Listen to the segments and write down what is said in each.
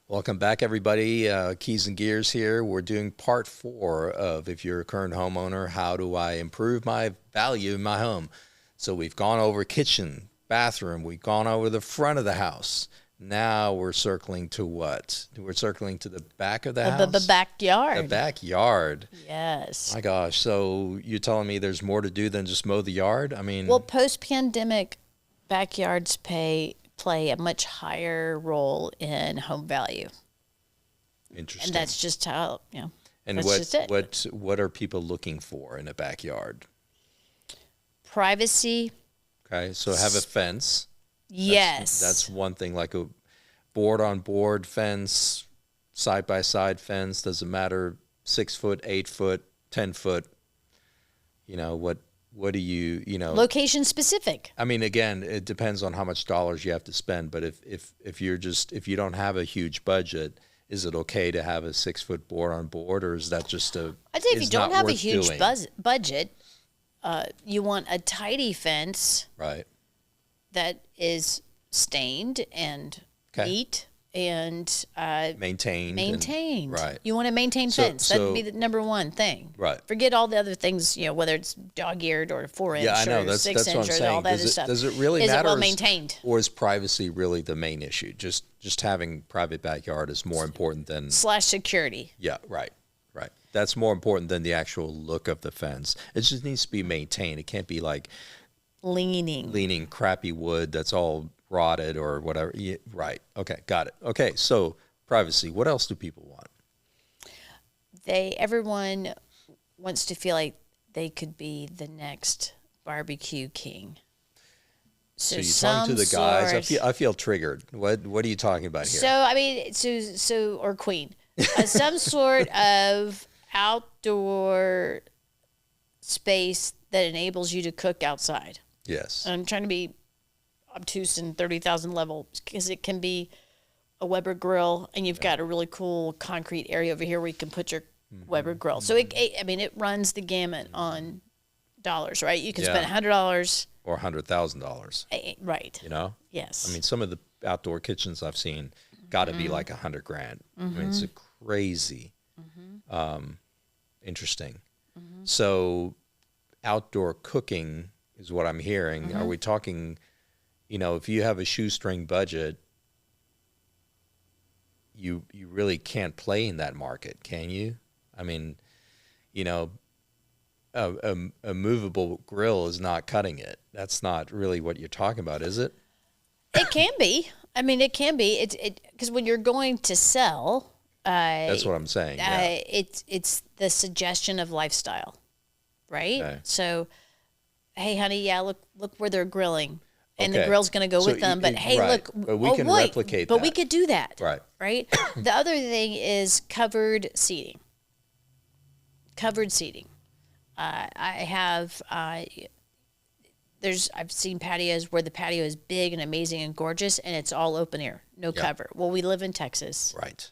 Welcome back, everybody. Keys and Gears here. We're doing part 4 of if you're a current homeowner, how do I improve my value in my home? So we've gone over kitchen, bathroom, we've gone over the front of the house. Now we're circling to what? We're circling to the back of the house? The backyard. The backyard. Yes. My gosh. So you're telling me there's more to do than just mow the yard? I mean, Well, post-pandemic, backyards play a much higher role in home value. interesting. And that's just how, And that's just it. what are people looking for in a backyard? Privacy. Okay, so have a fence. Yes. That's one thing, like a board-on-board fence, side-by-side fence, doesn't matter, 6 foot, 8 foot, 10 foot. What do you know? Location specific. I mean, again, it depends on how much dollars you have to spend, but if you don't have a huge budget, is it okay to have a 6 foot board-on-board, or is that just I'd say if you is don't not have a worth huge doing? budget, you want a tidy fence Right. that is stained and Okay. neat and Maintained. Right. You want to maintain So- fence. That'd so- be the number one thing. Right. Forget all the other things, whether it's dog-eared or 4-inch Yeah, I know. or That's 6-inch what I'm or saying. all that other stuff. Does it really Is matter? it well maintained? Or is privacy really the main issue? Just having private backyard is more important than. / security. Yeah, right. That's more important than the actual look of the fence. It just needs to be maintained. It can't be like leaning crappy wood that's all rotted or whatever. Yeah, right. Okay, got it. Okay, so privacy. What else do people want? Everyone wants to feel like they could be the next barbecue king. So you're talking to the guys. sort- I feel triggered. What are you talking about here? So I mean, or queen, some sort of outdoor space that enables you to cook outside. Yes. I'm trying to be obtuse and 30,000 level because it can be a Weber grill, and you've got a really cool concrete area over here where you can put your Weber grill. So it runs the gamut on dollars, right? You can Yeah. spend $100, Or $100,000. right? Yes. I mean, some of the outdoor kitchens I've seen got to be like $100,000. I mean, it's a crazy. Interesting. So, outdoor cooking is what I'm hearing. Are we talking? If you have a shoestring budget, you really can't play in that market, can you? I mean, a movable grill is not cutting it. That's not really what you're talking about, is it? It can be. I mean, it can be. It because when you're going to sell, That's what I'm saying. Yeah. it's the suggestion of lifestyle, right? Okay. So, hey, honey, yeah, look where they're grilling, and the Okay. grill's going to go So with them. you- But hey, right. look, But we can replicate But we that. could do that, Right. Right. The other thing is covered seating. Covered seating. I have. I've seen patios where the patio is big and amazing and gorgeous, and it's all open air, no cover. Well, we live in Texas, Right.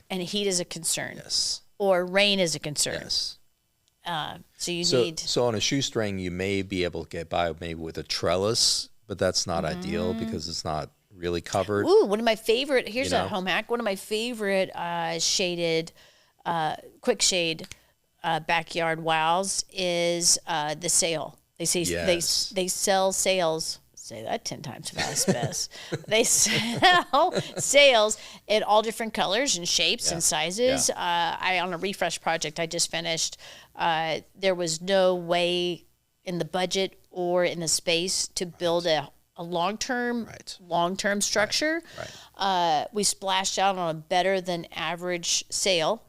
and heat is a concern, Yes. or rain is a concern. Yes. So you So, need. so on a shoestring, you may be able to get by maybe with a trellis, but that's not ideal because it's not really covered. Ooh, one of my favorite. Here's You a know? home hack. One of my favorite shaded, quick shade backyard wows is the sail. They say Yes. they sell sails. Say that 10 times fast, Bess. They sell sails in all different colors and shapes and sizes. On a refresh project I just finished, there was no way in the budget or in the space to build a long-term structure. We splashed out on a better than average sail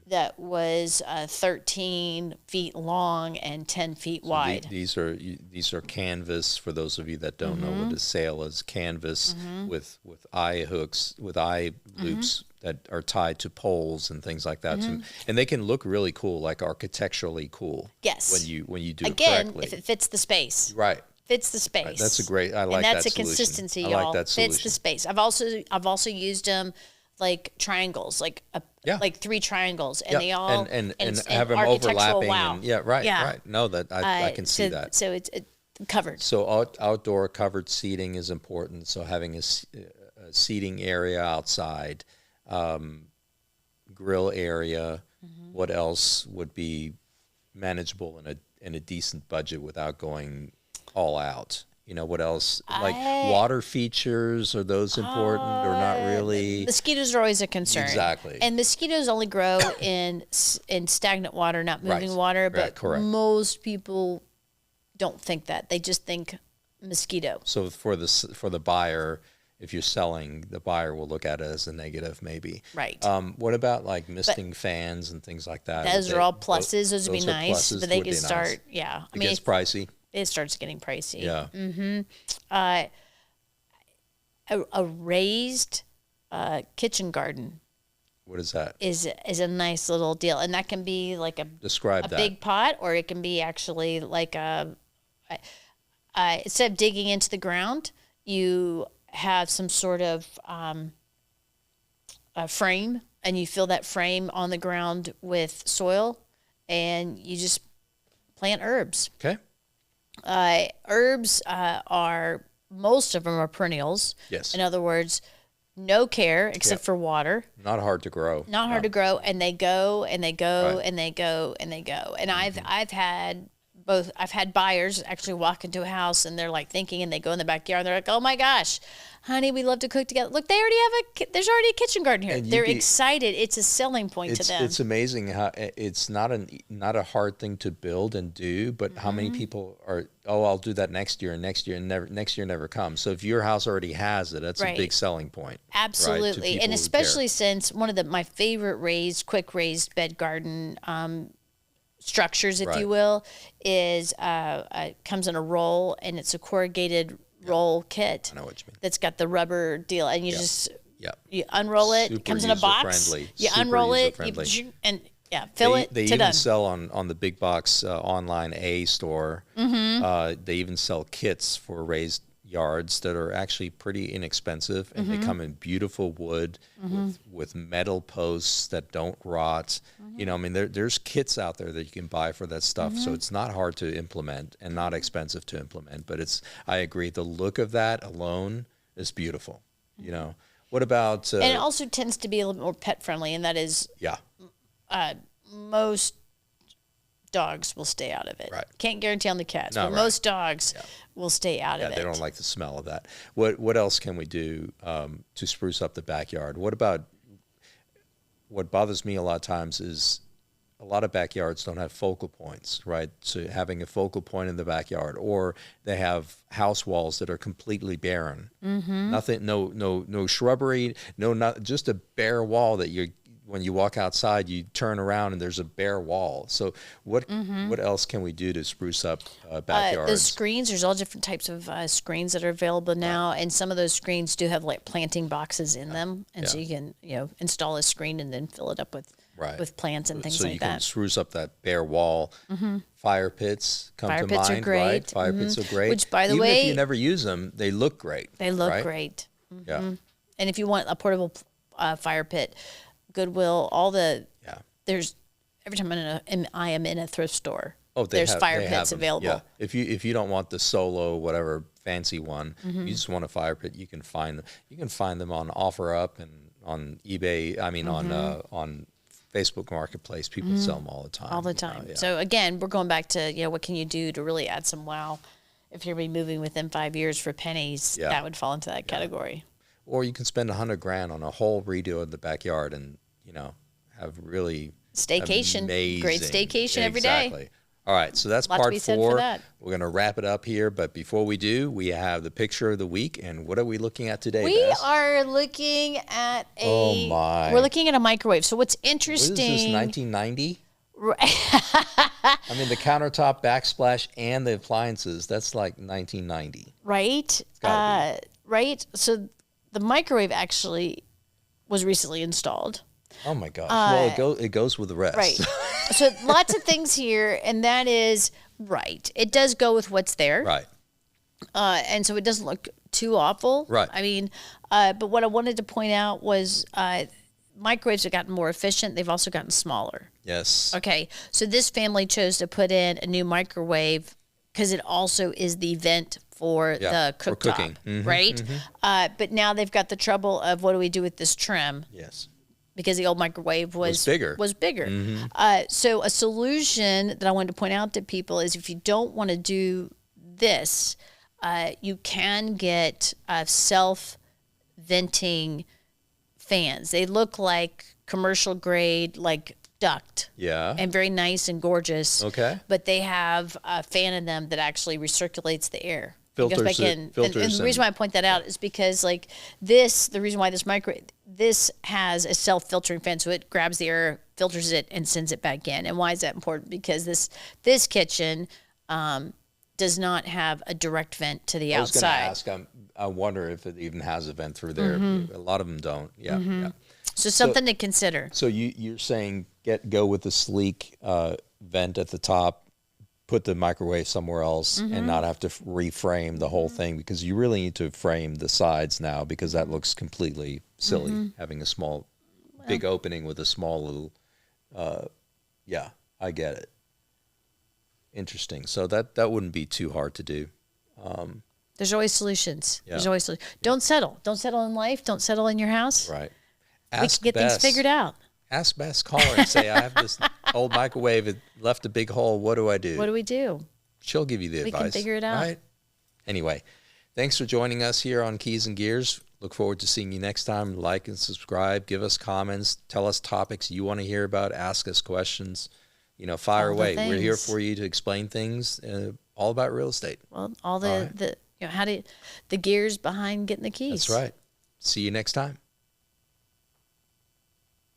that was 13 feet long and 10 feet wide. These are canvas. For those of you that don't know what a sail is, canvas with eye hooks, with eye loops that are tied to poles and things like that. And they can look really cool, like architecturally cool. Yes. When you do Again, it correctly. if it fits the space. Right. Fits the space. That's a great. I like and that's that a solution. consistency, I y'all. like that solution. Fits the space. I've also used them like triangles, like like 3 triangles, and they all and it's have them architectural overlapping. wow. And, right. No, that I can see that. So it's covered. So outdoor covered seating is important. So having a seating area outside, grill area. What else would be manageable in a decent budget without going all out? You know, what else? Like water features, are those important or not really? Mosquitoes are always a concern. Exactly. And mosquitoes only grow in stagnant water, not moving Right. water. But Right, correct. most people don't think that. They just think mosquito. So for the buyer, if you're selling, the buyer will look at it as a negative, maybe. Right. What about like misting fans and things like that? Those are all pluses. Those would be are nice, pluses, but they would can be start. nice. Yeah, It gets pricey. it starts getting pricey. Yeah. A raised kitchen garden What is that? is a nice little deal, and that can be like Describe a that. big pot, or it can be actually like instead of digging into the ground, you have some sort of a frame, and you fill that frame on the ground with soil, and you just plant herbs. Okay. Herbs are, most of them are perennials. Yes. In other words, no care except for water. Not hard to grow. Not hard to grow, and they go and they go Right. and they go and they go. And I've had both. I've had buyers actually walk into a house and they're like thinking, and they go in the backyard and they're like, "Oh my gosh, honey, we love to cook together. Look, they already have there's already a kitchen garden here." They're excited. It's a selling point to them. It's amazing how it's not a hard thing to build and do, but how many people are, oh, I'll do that next year, and next year never comes. So if your house already has it, that's a big selling point. Absolutely. Right, and especially since one of my favorite quick raised bed garden structures, if you will, is comes in a roll, and it's a corrugated roll kit. I know what you mean. That's got the rubber deal, and you just Yeah. you unroll it. It Super comes in a box. user-friendly. You Super unroll it, user-friendly. and fill it. They to even done. sell on the big box online A store. They even sell kits for raised yards that are actually pretty inexpensive, and they come in beautiful wood with metal posts that don't rot. You know, I mean, there's kits out there that you can buy for that stuff, so it's not hard to implement and not expensive to implement. But I agree, the look of that alone is beautiful. You know, what about? And it also tends to be a little more pet friendly, and that is yeah. Most dogs will stay out of it. Right. Can't guarantee on the cats, No, but right. most dogs will stay out of it. They don't like the smell of that. What else can we do to spruce up the backyard? What bothers me a lot of times is a lot of backyards don't have focal points, right? So having a focal point in the backyard, or they have house walls that are completely barren. Nothing, no shrubbery, not just a bare wall that when you walk outside, you turn around and there's a bare wall. So what else can we do to spruce up backyards? The screens, there's all different types of screens that are available now, and some of those screens do have like planting boxes in them, and so you can install a screen and then fill it up with plants and things so like you that. can spruce up that bare wall. Fire pits come Fire to pits mind, are great. right? Fire pits are great. Which, by the Even way, if you never use them, they look great. They look right? great. Yeah. And if you want a portable fire pit, Goodwill, there's every time I am in a thrift store, there's fire pits available. Yeah. If you don't want the solo whatever fancy one, you just want a fire pit, you can find them on OfferUp and on eBay. I mean on Facebook Marketplace, people sell them all the time. All the time. Yeah. So again, we're going back to what can you do to really add some wow. If you're gonna be moving within 5 years for pennies, that would fall into that category. Or you can spend $100,000 on a whole redo of the backyard and have really staycation, amazing, great staycation every day. Exactly. All right, so that's part 4. We're going to wrap it up here, but before we do, we have the picture of the week, and what are we looking at today, We Bess? are looking at We're looking at a microwave. So what's interesting? What is this, 1990? I mean, the countertop, backsplash, and the appliances, that's like 1990. Right? Right? So the microwave actually was recently installed. Oh my gosh. Well, it goes with the rest. Right. So lots of things here, and that is right. It does go with what's there. Right. And so it doesn't look too awful. Right. I mean, but what I wanted to point out was microwaves have gotten more efficient. They've also gotten smaller. Yes. Okay. So this family chose to put in a new microwave because it also is the vent for the cooktop, cooking. right? But now they've got the trouble of what do we do with this trim? Yes. because the old microwave was bigger. So a solution that I wanted to point out to people is if you don't want to do this, you can get self-venting fans. They look like commercial grade, like duct. Yeah. And very nice and gorgeous. Okay. But they have a fan in them that actually recirculates the air. Filters and the reason why I point that out is because the reason why this has a self-filtering fan, so it grabs the air, filters it, and sends it back in. And why is that important? Because this kitchen does not have a direct vent to the outside. I was going to ask, I wonder if it even has a vent through there. A lot of them don't. Yeah, yeah. So something to consider. So you're saying go with the sleek vent at the top, put the microwave somewhere else, and not have to reframe the whole thing, because you really need to frame the sides now, because that looks completely silly, having a big opening with a small little, yeah, I get it. Interesting. So that wouldn't be too hard to do. There's always solutions. Yeah. There's always solutions. Don't settle. Don't settle in life. Don't settle in your house. Right. We can get things figured out. Ask Bess, call her and say, I have this old microwave. It left a big hole. What do I do? What do we do? She'll give you the advice. We can figure it out. Right? Anyway, thanks for joining us here on Keys and Gears. Look forward to seeing you next time. Like and subscribe. Give us comments. Tell us topics you want to hear about. Ask us questions. Fire away. We're here for you to explain things all about real estate. Well, the gears behind getting the keys. That's right. See you next time.